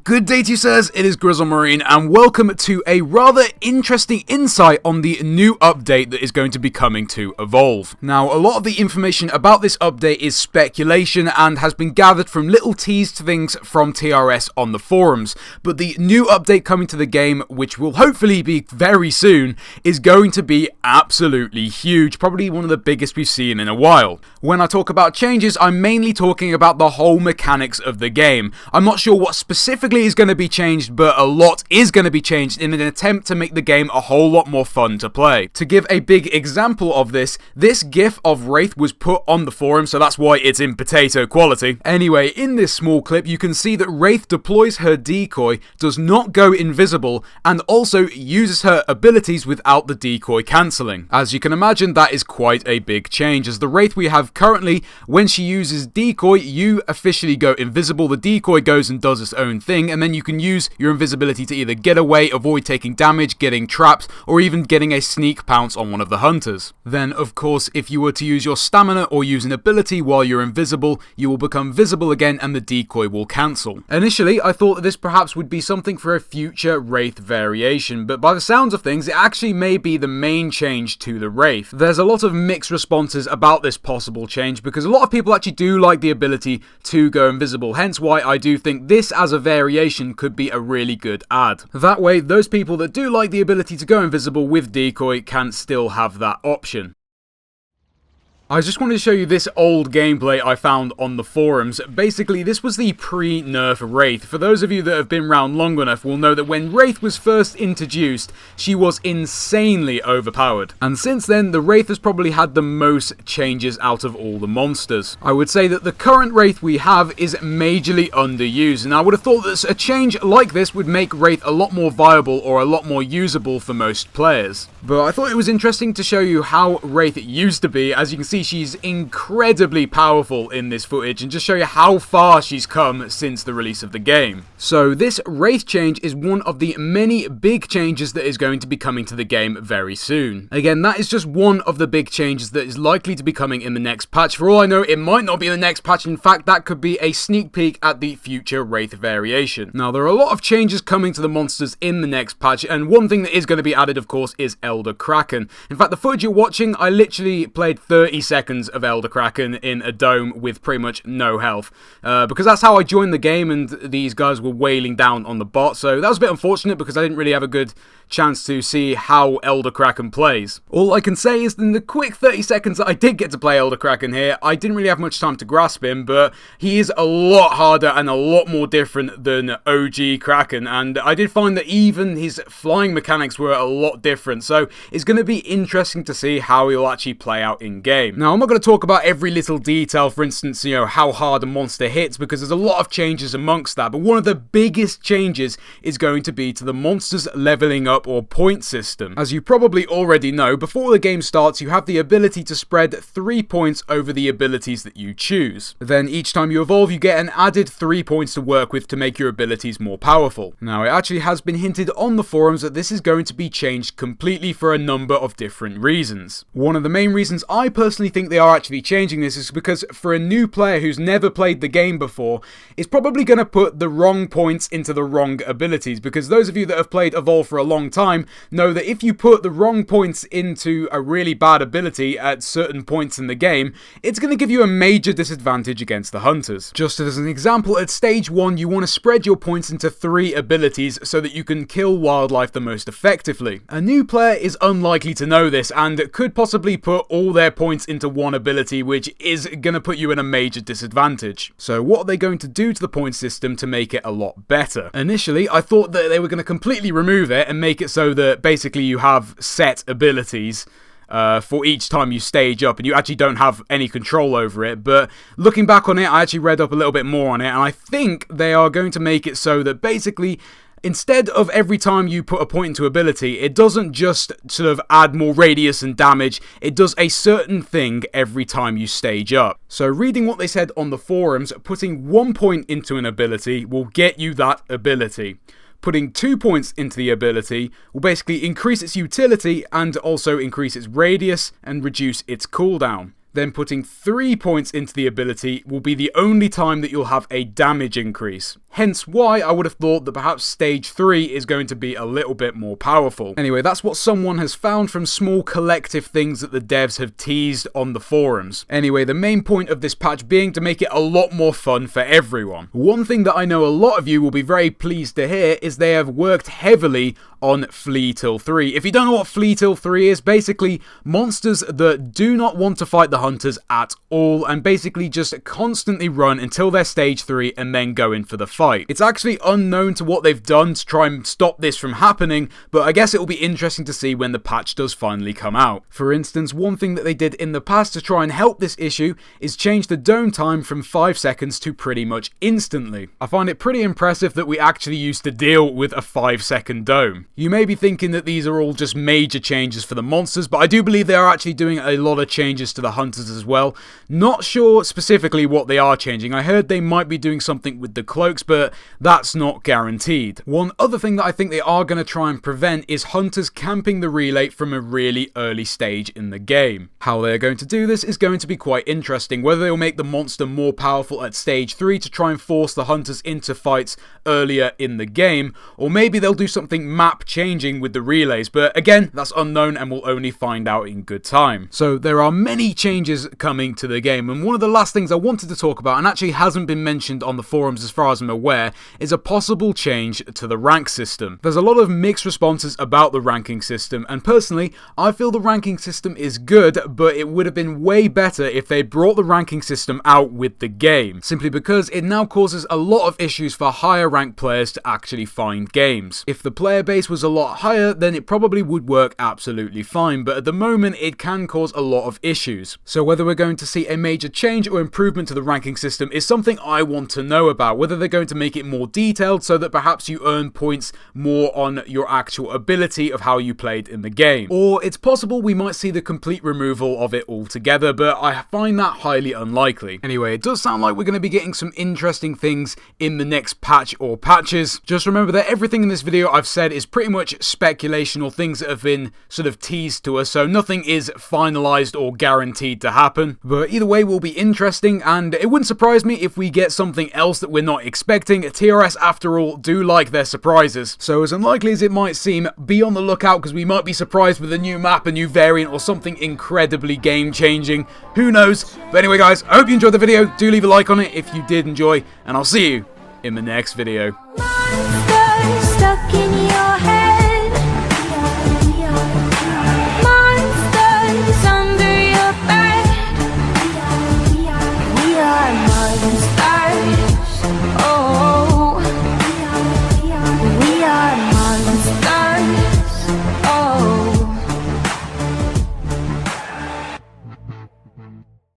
Good day to you, sirs, it is Grizzle Marine, and welcome to a rather interesting insight on the new update that is going to be coming to Evolve. Now, a lot of the information about this update is speculation and has been gathered from little teased things from TRS on the forums, but the new update coming to the game, which will hopefully be very soon, is going to be absolutely huge, probably one of the biggest we've seen in a while. When I talk about changes, I'm mainly talking about the whole mechanics of the game. I'm not sure what specifically is going to be changed, but a lot is going to be changed in an attempt to make the game a whole lot more fun to play. To give a big example of this gif of Wraith was put on the forum, so that's why it's in potato quality. Anyway, in this small clip you can see that Wraith deploys her decoy, does not go invisible, and also uses her abilities without the decoy cancelling. As you can imagine, that is quite a big change, as the Wraith we have currently, when she uses decoy, you officially go invisible, the decoy goes and does its own thing, and then you can use your invisibility to either get away, avoid taking damage, getting trapped, or even getting a sneak pounce on one of the hunters. Then, of course, if you were to use your stamina or use an ability while you're invisible, you will become visible again and the decoy will cancel. Initially, I thought that this perhaps would be something for a future Wraith variation, but by the sounds of things, it actually may be the main change to the Wraith. There's a lot of mixed responses about this possible change, because a lot of people actually do like the ability to go invisible, hence why I do think this as a variation could be a really good add. That way, those people that do like the ability to go invisible with decoy can still have that option. I just wanted to show you this old gameplay I found on the forums. Basically, this was the pre-nerf Wraith. For those of you that have been around long enough will know that when Wraith was first introduced, she was insanely overpowered. And since then, the Wraith has probably had the most changes out of all the monsters. I would say that the current Wraith we have is majorly underused, and I would have thought that a change like this would make Wraith a lot more viable or a lot more usable for most players. But I thought it was interesting to show you how Wraith used to be. As you can see, she's incredibly powerful in this footage, and just show you how far she's come since the release of the game. So this Wraith change is one of the many big changes that is going to be coming to the game very soon. Again, that is just one of the big changes that is likely to be coming in the next patch. For all I know, it might not be the next patch. In fact, that could be a sneak peek at the future Wraith variation. Now, there are a lot of changes coming to the monsters in the next patch, and one thing that is going to be added, of course, is Elder Kraken. In fact, the footage you're watching, I literally played 30 seconds of Elder Kraken in a dome with pretty much no health, because that's how I joined the game, and these guys were wailing down on the bot, so that was a bit unfortunate because I didn't really have a good chance to see how Elder Kraken plays. All I can say is in the quick 30 seconds that I did get to play Elder Kraken here, I didn't really have much time to grasp him, but he is a lot harder and a lot more different than OG Kraken, and I did find that even his flying mechanics were a lot different, so it's going to be interesting to see how he'll actually play out in game. Now, I'm not going to talk about every little detail, for instance, how hard a monster hits, because there's a lot of changes amongst that, but one of the biggest changes is going to be to the monsters leveling up or point system. As you probably already know, before the game starts, you have the ability to spread 3 points over the abilities that you choose. Then each time you evolve, you get an added 3 points to work with to make your abilities more powerful. Now, it actually has been hinted on the forums that this is going to be changed completely for a number of different reasons. One of the main reasons I personally think they are actually changing this is because for a new player who's never played the game before, it's probably going to put the wrong points into the wrong abilities, because those of you that have played Evolve for a long time know that if you put the wrong points into a really bad ability at certain points in the game, it's going to give you a major disadvantage against the hunters. Just as an example, at stage 1 you want to spread your points into 3 abilities so that you can kill wildlife the most effectively. A new player is unlikely to know this and could possibly put all their points into one ability, which is going to put you in a major disadvantage. So what are they going to do to the point system to make it a lot better? Initially, I thought that they were going to completely remove it and make it so that basically you have set abilities for each time you stage up, and you actually don't have any control over it. But looking back on it, I actually read up a little bit more on it, and I think they are going to make it so that basically, instead of every time you put a point into ability, it doesn't just sort of add more radius and damage, it does a certain thing every time you stage up. So reading what they said on the forums, putting 1 point into an ability will get you that ability. Putting 2 points into the ability will basically increase its utility and also increase its radius and reduce its cooldown. then putting 3 points into the ability will be the only time that you'll have a damage increase. Hence why I would have thought that perhaps stage 3 is going to be a little bit more powerful. Anyway, that's what someone has found from small collective things that the devs have teased on the forums. Anyway, the main point of this patch being to make it a lot more fun for everyone. One thing that I know a lot of you will be very pleased to hear is they have worked heavily on Flee Till 3. If you don't know what Flee Till 3 is, basically monsters that do not want to fight the hunters at all and basically just constantly run until they're stage 3 and then go in for the fight. It's actually unknown to what they've done to try and stop this from happening, but I guess it will be interesting to see when the patch does finally come out. For instance, one thing that they did in the past to try and help this issue is change the dome time from 5 seconds to pretty much instantly. I find it pretty impressive that we actually used to deal with a 5-second dome. You may be thinking that these are all just major changes for the monsters, but I do believe they are actually doing a lot of changes to the hunters as well. Not sure specifically what they are changing. I heard they might be doing something with the cloaks, but that's not guaranteed. One other thing that I think they are going to try and prevent is hunters camping the relay from a really early stage in the game. How they're going to do this is going to be quite interesting. Whether they'll make the monster more powerful at stage 3 to try and force the hunters into fights earlier in the game, or maybe they'll do something map changing with the relays, but again, that's unknown and we'll only find out in good time. So there are many changes coming to the game, and one of the last things I wanted to talk about, and actually hasn't been mentioned on the forums as far as I'm aware, is a possible change to the rank system. There's a lot of mixed responses about the ranking system, and personally, I feel the ranking system is good, but it would have been way better if they brought the ranking system out with the game, simply because it now causes a lot of issues for higher ranked players to actually find games. If the player base was a lot higher, then it probably would work absolutely fine, but at the moment it can cause a lot of issues. So whether we're going to see a major change or improvement to the ranking system is something I want to know about, whether they're going to make it more detailed so that perhaps you earn points more on your actual ability of how you played in the game, or it's possible we might see the complete removal of it altogether, but I find that highly unlikely. Anyway, it does sound like we're going to be getting some interesting things in the next patch or patches. Just remember that everything in this video I've said is pretty much speculation or things that have been sort of teased to us, so nothing is finalized or guaranteed to happen. But either way will be interesting, and it wouldn't surprise me if we get something else that we're not expecting. TRS, after all, do like their surprises. So as unlikely as it might seem, be on the lookout because we might be surprised with a new map, a new variant, or something incredibly game-changing. Who knows? But anyway guys, I hope you enjoyed the video. Do leave a like on it if you did enjoy, and I'll see you in the next video.